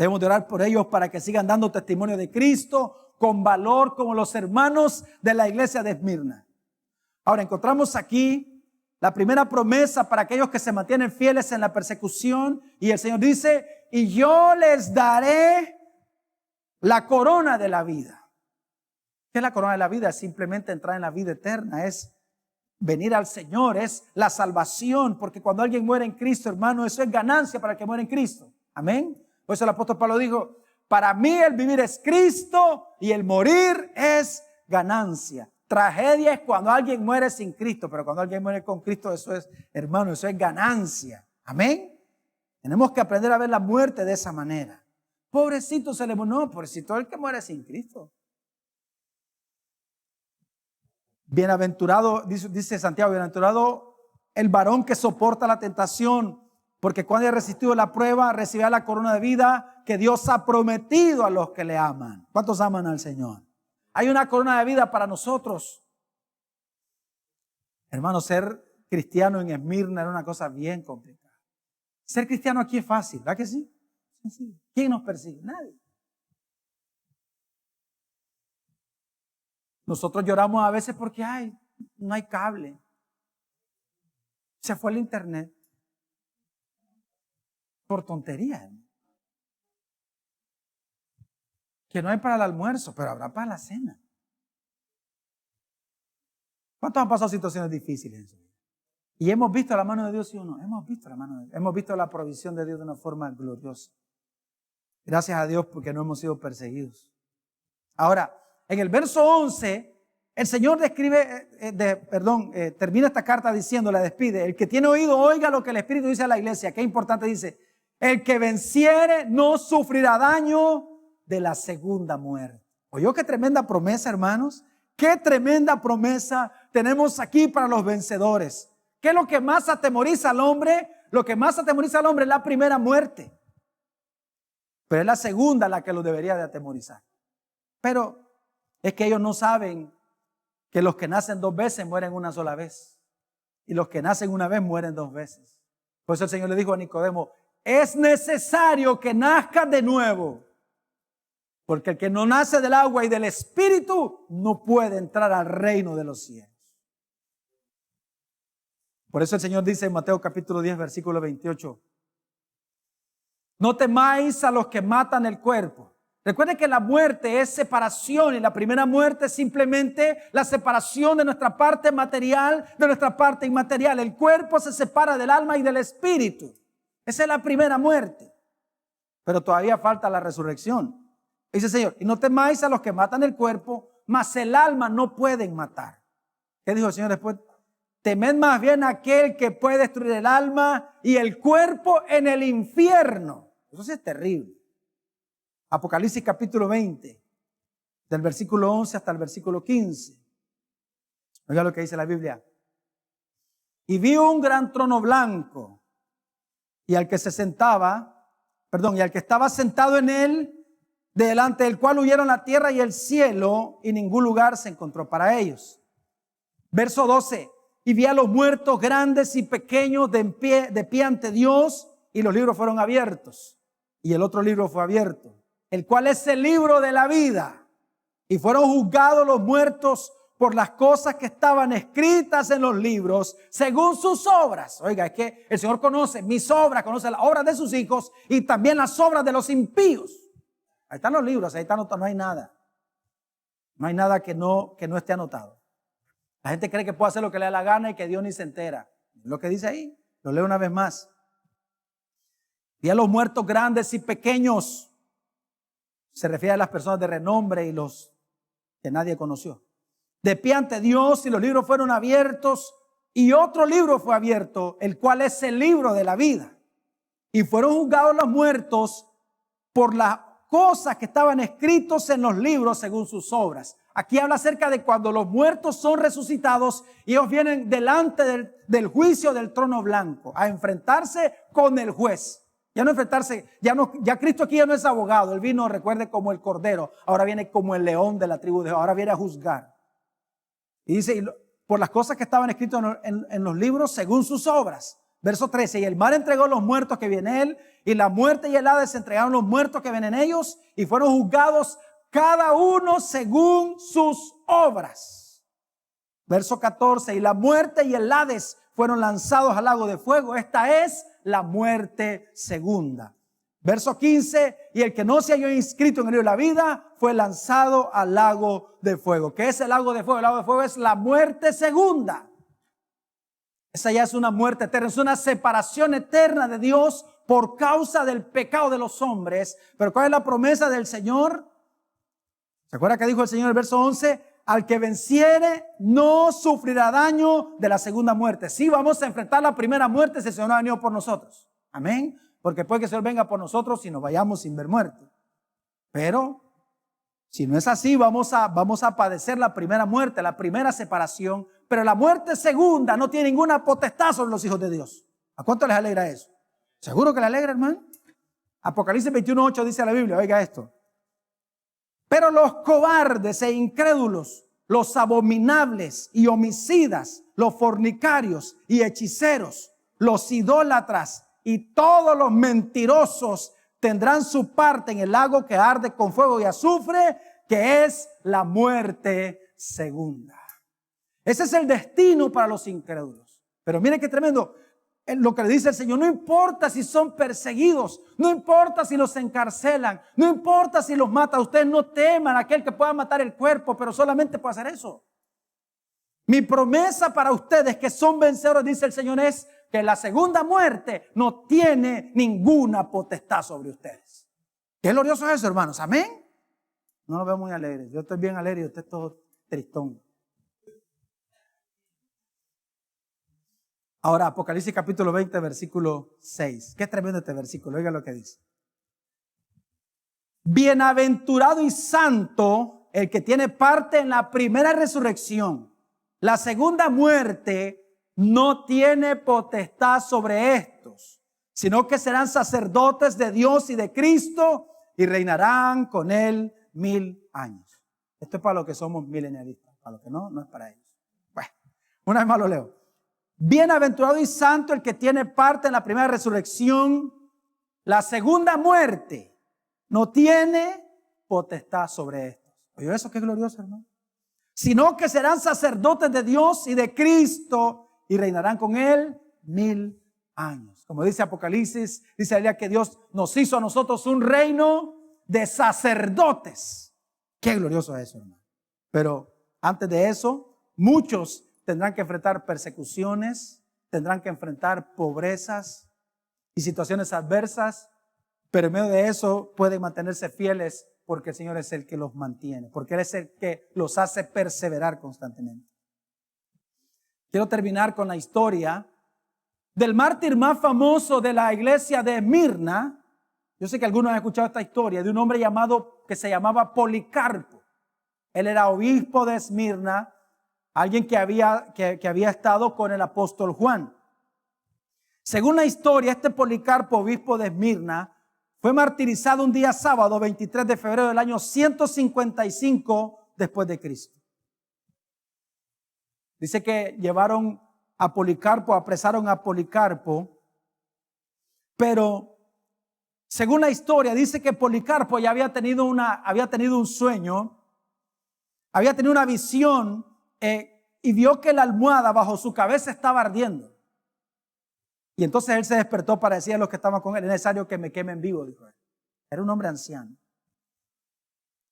Debemos de orar por ellos para que sigan dando testimonio de Cristo con valor como los hermanos de la iglesia de Esmirna. Ahora encontramos aquí la primera promesa para aquellos que se mantienen fieles en la persecución. Y el Señor dice, y yo les daré la corona de la vida. ¿Qué es la corona de la vida? Es simplemente entrar en la vida eterna, es venir al Señor, es la salvación. Porque cuando alguien muere en Cristo, hermano, eso es ganancia para el que muere en Cristo. Amén. Por eso el apóstol Pablo dijo, para mí el vivir es Cristo y el morir es ganancia. Tragedia es cuando alguien muere sin Cristo, pero cuando alguien muere con Cristo, eso es, hermano, eso es ganancia. Amén. Tenemos que aprender a ver la muerte de esa manera. Pobrecito se le muere. No, pobrecito el que muere sin Cristo. Bienaventurado, dice Santiago, bienaventurado el varón que soporta la tentación, porque cuando haya resistido la prueba, recibirá la corona de vida que Dios ha prometido a los que le aman. ¿Cuántos aman al Señor? Hay una corona de vida para nosotros. Hermano, ser cristiano en Esmirna era una cosa bien complicada. Ser cristiano aquí es fácil, ¿verdad que sí? Sí. ¿Quién nos persigue? Nadie. Nosotros lloramos a veces porque no hay cable. Se fue el internet. Por tontería. Que no hay para el almuerzo, pero habrá para la cena. ¿Cuántos han pasado situaciones difíciles en su vida? Y hemos visto la mano de Dios, ¿sí o no? Hemos visto la mano de Dios. Hemos visto la provisión de Dios de una forma gloriosa. Gracias a Dios porque no hemos sido perseguidos. Ahora, en el verso 11, el Señor termina esta carta diciendo, la despide, el que tiene oído oiga lo que el Espíritu dice a la iglesia. Qué importante dice, el que venciere no sufrirá daño de la segunda muerte. ¿Oyó qué tremenda promesa, hermanos? Qué tremenda promesa tenemos aquí para los vencedores. ¿Qué es lo que más atemoriza al hombre? Lo que más atemoriza al hombre es la primera muerte. Pero es la segunda la que lo debería de atemorizar. Pero es que ellos no saben que los que nacen dos veces mueren una sola vez. Y los que nacen una vez mueren dos veces. Por eso el Señor le dijo a Nicodemo, es necesario que nazcas de nuevo. Porque el que no nace del agua y del Espíritu no puede entrar al reino de los cielos. Por eso el Señor dice en Mateo capítulo 10, versículo 28. No temáis a los que matan el cuerpo. Recuerden que la muerte es separación y la primera muerte es simplemente la separación de nuestra parte material, de nuestra parte inmaterial. El cuerpo se separa del alma y del espíritu. Esa es la primera muerte. Pero todavía falta la resurrección. Dice el Señor, y no temáis a los que matan el cuerpo, mas el alma no pueden matar. ¿Qué dijo el Señor después? Temed más bien a aquel que puede destruir el alma y el cuerpo en el infierno. Eso sí es terrible. Apocalipsis capítulo 20, del versículo 11 hasta el versículo 15. Oiga lo que dice la Biblia. Y vi un gran trono blanco y al que estaba sentado en él, delante del cual huyeron la tierra y el cielo, y ningún lugar se encontró para ellos. Verso 12. Y vi a los muertos grandes y pequeños de pie ante Dios, y los libros fueron abiertos. Y el otro libro fue abierto, el cual es el libro de la vida. Y fueron juzgados los muertos por las cosas que estaban escritas en los libros, según sus obras. Oiga, es que el Señor conoce mis obras, conoce las obras de sus hijos y también las obras de los impíos. Ahí están los libros, ahí está anotado, no hay nada. No hay nada que no esté anotado. La gente cree que puede hacer lo que le da la gana y que Dios ni se entera. Lo que dice ahí, lo leo una vez más. Y a los muertos grandes y pequeños, se refiere a las personas de renombre y los que nadie conoció. De pie ante Dios, y los libros fueron abiertos, y otro libro fue abierto, el cual es el libro de la vida. Y fueron juzgados los muertos por las cosas que estaban escritos en los libros según sus obras. Aquí habla acerca de cuando los muertos son resucitados y ellos vienen delante del juicio del trono blanco a enfrentarse con el juez. Ya Cristo aquí ya no es abogado. Él vino, recuerde, como el cordero. Ahora viene como el león de la tribu de Judá. Ahora viene a juzgar. Y dice, por las cosas que estaban escritas en los libros según sus obras. Verso 13, y el mar entregó los muertos que vienen en él, y la muerte y el Hades entregaron los muertos que vienen en ellos, y fueron juzgados cada uno según sus obras. Verso 14, y la muerte y el Hades fueron lanzados al lago de fuego. Esta es la muerte segunda. Verso 15, y el que no se halló inscrito en el libro de la vida fue lanzado al lago de fuego. ¿Qué es el lago de fuego? El lago de fuego es la muerte segunda. Esa ya es una muerte eterna, es una separación eterna de Dios por causa del pecado de los hombres. Pero ¿cuál es la promesa del Señor? ¿Se acuerda que dijo el Señor en el verso 11? Al que venciere no sufrirá daño de la segunda muerte. Sí, vamos a enfrentar la primera muerte si el Señor no ha venido por nosotros. Amén. Porque puede que el Señor venga por nosotros y nos vayamos sin ver muerte. Pero si no es así, vamos a padecer la primera muerte, la primera separación. Pero la muerte segunda no tiene ninguna potestad sobre los hijos de Dios. ¿A cuánto les alegra eso? ¿Seguro que les alegra, hermano? Apocalipsis 21:8 dice la Biblia, oiga esto. Pero los cobardes e incrédulos, los abominables y homicidas, los fornicarios y hechiceros, los idólatras y todos los mentirosos tendrán su parte en el lago que arde con fuego y azufre, que es la muerte segunda. Ese es el destino para los incrédulos. Pero mire qué tremendo lo que le dice el Señor. No importa si son perseguidos, no importa si los encarcelan, no importa si los mata. Ustedes no teman a aquel que pueda matar el cuerpo, pero solamente puede hacer eso. Mi promesa para ustedes que son vencedores, dice el Señor, es que la segunda muerte no tiene ninguna potestad sobre ustedes. Qué glorioso es eso, hermanos. Amén. No nos veo muy alegres. Yo estoy bien alegre y usted es todo tristón. Ahora, Apocalipsis capítulo 20, versículo 6. Qué tremendo este versículo. Oiga lo que dice. Bienaventurado y santo el que tiene parte en la primera resurrección. La segunda muerte no tiene potestad sobre estos, sino que serán sacerdotes de Dios y de Cristo y reinarán con él 1000 años. Esto es para los que somos milenialistas. Para los que no, no es para ellos. Bueno, una vez más lo leo. Bienaventurado y santo el que tiene parte en la primera resurrección. La segunda muerte no tiene potestad sobre estos. Oye, eso qué glorioso, hermano. Sino que serán sacerdotes de Dios y de Cristo y reinarán con él 1000 años. Como dice Apocalipsis, dice el día que Dios nos hizo a nosotros un reino de sacerdotes. Qué glorioso es eso, hermano. Pero antes de eso, muchos tendrán que enfrentar persecuciones, tendrán que enfrentar pobrezas y situaciones adversas, pero en medio de eso pueden mantenerse fieles porque el Señor es el que los mantiene, porque Él es el que los hace perseverar constantemente. Quiero terminar con la historia del mártir más famoso de la iglesia de Esmirna. Yo sé que algunos han escuchado esta historia de un hombre que se llamaba Policarpo. Él era obispo de Esmirna, alguien que había estado con el apóstol Juan. Según la historia, este Policarpo, obispo de Esmirna, fue martirizado un día sábado, 23 de febrero del año 155 después de Cristo. Dice que llevaron a Policarpo, apresaron a Policarpo, pero según la historia, dice que Policarpo ya había tenido un sueño, había tenido una visión, y vio que la almohada bajo su cabeza estaba ardiendo. Y entonces él se despertó para decir a los que estaban con él: es necesario que me quemen vivo, dijo él. Era un hombre anciano.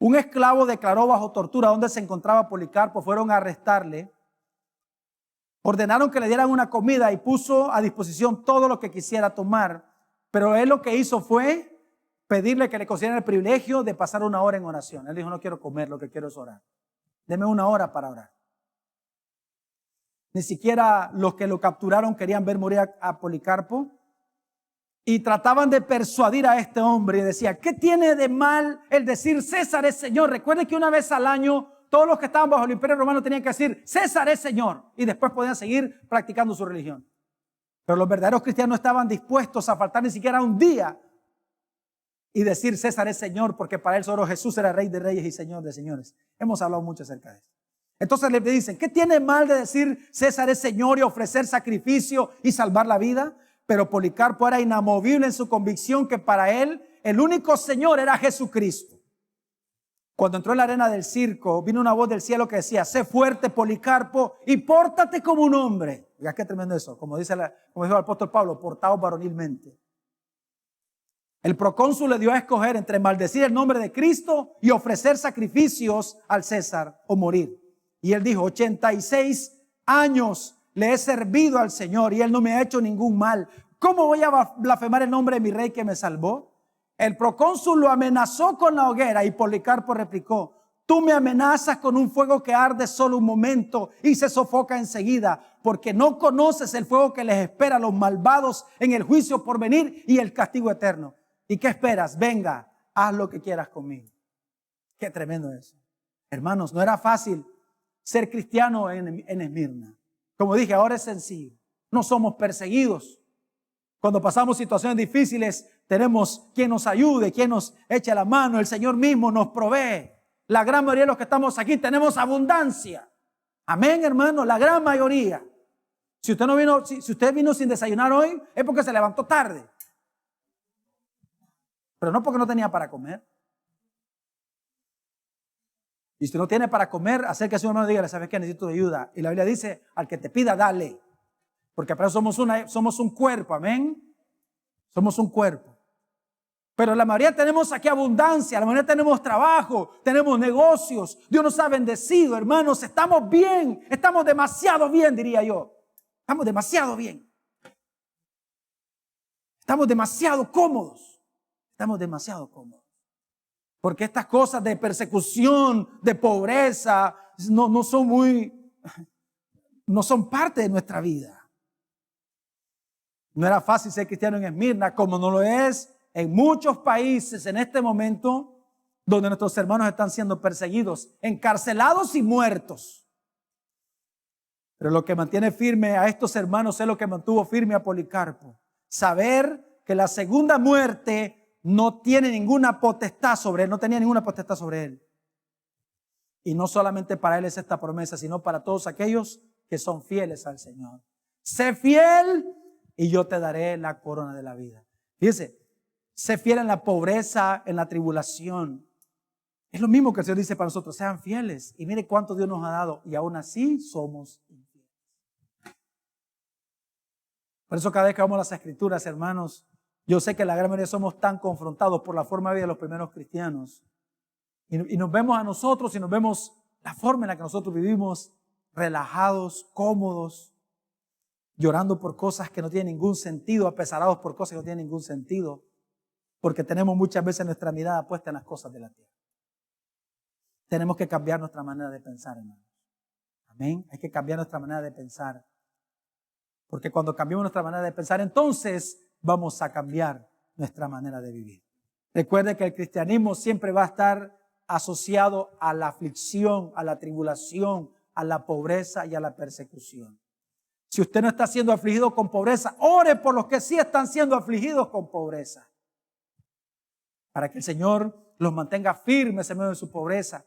Un esclavo declaró bajo tortura dónde se encontraba Policarpo. Fueron a arrestarle. Ordenaron que le dieran una comida y puso a disposición todo lo que quisiera tomar. Pero él lo que hizo fue pedirle que le concedieran el privilegio de pasar una hora en oración. Él dijo: no quiero comer, lo que quiero es orar. Deme una hora para orar. Ni siquiera los que lo capturaron querían ver morir a Policarpo. Y trataban de persuadir a este hombre y decía: ¿qué tiene de mal el decir César es Señor? Recuerde que una vez al año todos los que estaban bajo el imperio romano tenían que decir César es Señor. Y después podían seguir practicando su religión. Pero los verdaderos cristianos no estaban dispuestos a faltar ni siquiera un día y decir César es Señor, porque para él solo Jesús era Rey de Reyes y Señor de Señores. Hemos hablado mucho acerca de eso. Entonces le dicen, ¿qué tiene mal de decir César es Señor y ofrecer sacrificio y salvar la vida? Pero Policarpo era inamovible en su convicción que para él el único Señor era Jesucristo. Cuando entró en la arena del circo, vino una voz del cielo que decía, sé fuerte, Policarpo, y pórtate como un hombre. Ya qué tremendo eso, como dijo el apóstol Pablo, portaos varonilmente. El procónsul le dio a escoger entre maldecir el nombre de Cristo y ofrecer sacrificios al César o morir. Y él dijo, 86 años le he servido al Señor y él no me ha hecho ningún mal. ¿Cómo voy a blasfemar el nombre de mi rey que me salvó? El procónsul lo amenazó con la hoguera y Policarpo replicó, tú me amenazas con un fuego que arde solo un momento y se sofoca enseguida, porque no conoces el fuego que les espera a los malvados en el juicio por venir y el castigo eterno. ¿Y qué esperas? Venga, haz lo que quieras conmigo. Qué tremendo eso. Hermanos, no era fácil ser cristiano en Esmirna. Como dije, ahora es sencillo. No somos perseguidos. Cuando pasamos situaciones difíciles, tenemos quien nos ayude, quien nos eche la mano. El Señor mismo nos provee. La gran mayoría de los que estamos aquí tenemos abundancia. Amén, hermano, la gran mayoría. Si usted vino sin desayunar hoy, es porque se levantó tarde. Pero no porque no tenía para comer. Y si no tiene para comer, acérquese a un hermano y dígale, ¿sabes qué? Necesito ayuda. Y la Biblia dice, al que te pida, dale. Porque para eso somos un cuerpo, amén. Somos un cuerpo. Pero la mayoría tenemos aquí abundancia, la mayoría tenemos trabajo, tenemos negocios. Dios nos ha bendecido, hermanos. Estamos bien, estamos demasiado bien, diría yo. Estamos demasiado bien. Estamos demasiado cómodos. Estamos demasiado cómodos. Porque estas cosas de persecución, de pobreza, no son parte de nuestra vida. No era fácil ser cristiano en Esmirna, como no lo es en muchos países en este momento, donde nuestros hermanos están siendo perseguidos, encarcelados y muertos. Pero lo que mantiene firme a estos hermanos es lo que mantuvo firme a Policarpo. Saber que la segunda muerte no tiene ninguna potestad sobre él, no tenía ninguna potestad sobre él. Y no solamente para él es esta promesa, sino para todos aquellos que son fieles al Señor. Sé fiel y yo te daré la corona de la vida. Fíjese, sé fiel en la pobreza, en la tribulación. Es lo mismo que el Señor dice para nosotros, sean fieles. Y mire cuánto Dios nos ha dado y aún así somos infieles. Por eso cada vez que vamos a las Escrituras, hermanos, yo sé que la gran mayoría somos tan confrontados por la forma de vida de los primeros cristianos. Y nos vemos a nosotros y nos vemos la forma en la que nosotros vivimos, relajados, cómodos, llorando por cosas que no tienen ningún sentido, apesarados por cosas que no tienen ningún sentido, porque tenemos muchas veces nuestra mirada puesta en las cosas de la tierra. Tenemos que cambiar nuestra manera de pensar, hermanos. Amén. Hay que cambiar nuestra manera de pensar. Porque cuando cambiamos nuestra manera de pensar, entonces vamos a cambiar nuestra manera de vivir. Recuerde que el cristianismo siempre va a estar asociado a la aflicción, a la tribulación, a la pobreza y a la persecución. Si usted no está siendo afligido con pobreza, ore por los que sí están siendo afligidos con pobreza. Para que el Señor los mantenga firmes en medio de su pobreza.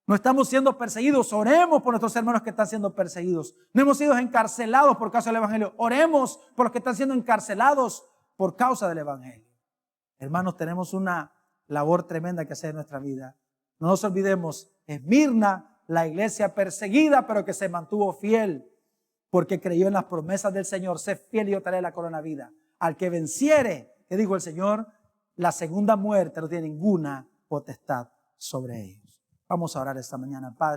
No estamos siendo perseguidos, oremos por nuestros hermanos que están siendo perseguidos. No hemos sido encarcelados por causa del Evangelio, oremos por los que están siendo encarcelados por causa del Evangelio. Hermanos, tenemos una labor tremenda que hacer en nuestra vida. No nos olvidemos, Esmirna, la iglesia perseguida, pero que se mantuvo fiel, porque creyó en las promesas del Señor. Sé fiel y yo te daré la corona de vida. Al que venciere, que dijo el Señor, la segunda muerte no tiene ninguna potestad sobre ellos. Vamos a orar esta mañana, Padre.